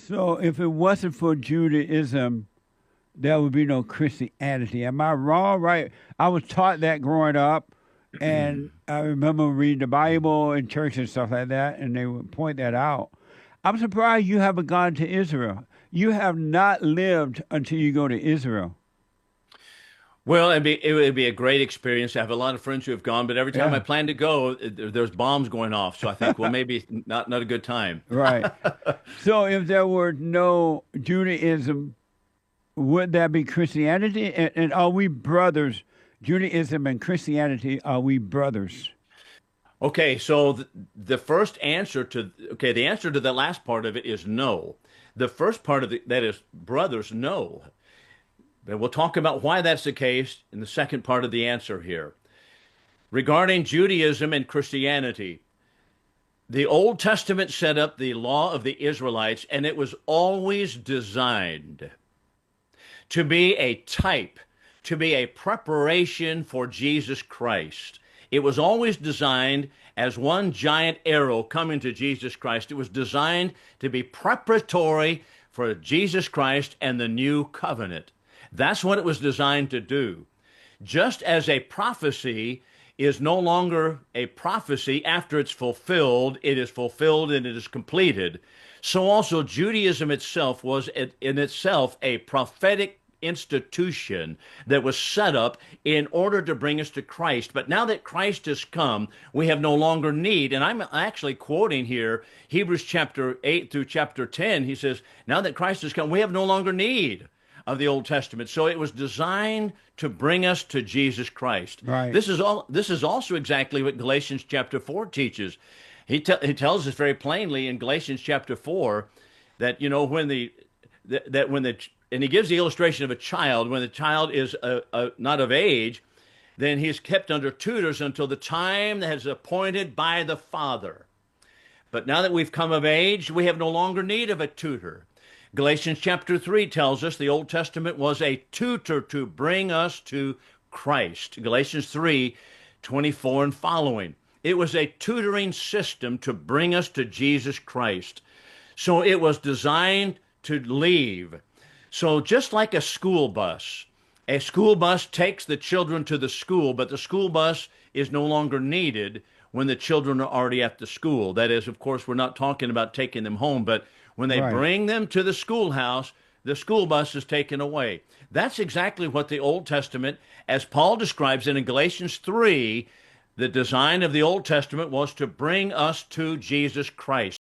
So if it wasn't for Judaism, there would be no Christianity. Am I wrong? Right? I was taught that growing up, and I remember reading the Bible in church and stuff like that, and they would point that out. I'm surprised you haven't gone to Israel. You have not lived until you go to Israel. Well, it would be a great experience. I have a lot of friends who have gone, but every time I Yeah, plan to go, there's bombs going off. So I think, well, maybe not a good time. right. So if there were no Judaism, would that be Christianity? And are we brothers? Judaism and Christianity, are we brothers? Okay, so the first answer to the answer to the last part of it is no. The first part of that is brothers, no. But we'll talk about why that's the case in the second part of the answer here. Regarding Judaism and Christianity, the Old Testament set up the law of the Israelites, and it was always designed to be a type, to be a preparation for Jesus Christ. It was always designed as one giant arrow coming to Jesus Christ. It was designed to be preparatory for Jesus Christ and the new covenant. That's what it was designed to do. Just as a prophecy is no longer a prophecy after it's fulfilled, it is fulfilled and it is completed. So also Judaism itself was in itself a prophetic institution that was set up in order to bring us to Christ. But now that Christ has come, we have no longer need. And I'm actually quoting here Hebrews chapter 8 through chapter 10. He says, now that Christ has come, we have no longer need of the Old Testament. So it was designed to bring us to Jesus Christ. Right. This is also exactly what Galatians chapter 4 teaches. He tells us very plainly in Galatians chapter 4 that, you know, and he gives the illustration of a child. When the child is not of age, then he is kept under tutors until the time that is appointed by the father. But now that we've come of age, we have no longer need of a tutor. Galatians chapter 3 tells us the Old Testament was a tutor to bring us to Christ. Galatians 3:24 and following. It was a tutoring system to bring us to Jesus Christ. So it was designed to leave. So just like a school bus takes the children to the school, but the school bus is no longer needed when the children are already at the school. That is, of course, we're not talking about taking them home, but when they Right. bring them to the schoolhouse, the school bus is taken away. That's exactly what the Old Testament, as Paul describes it in Galatians 3, the design of the Old Testament was to bring us to Jesus Christ.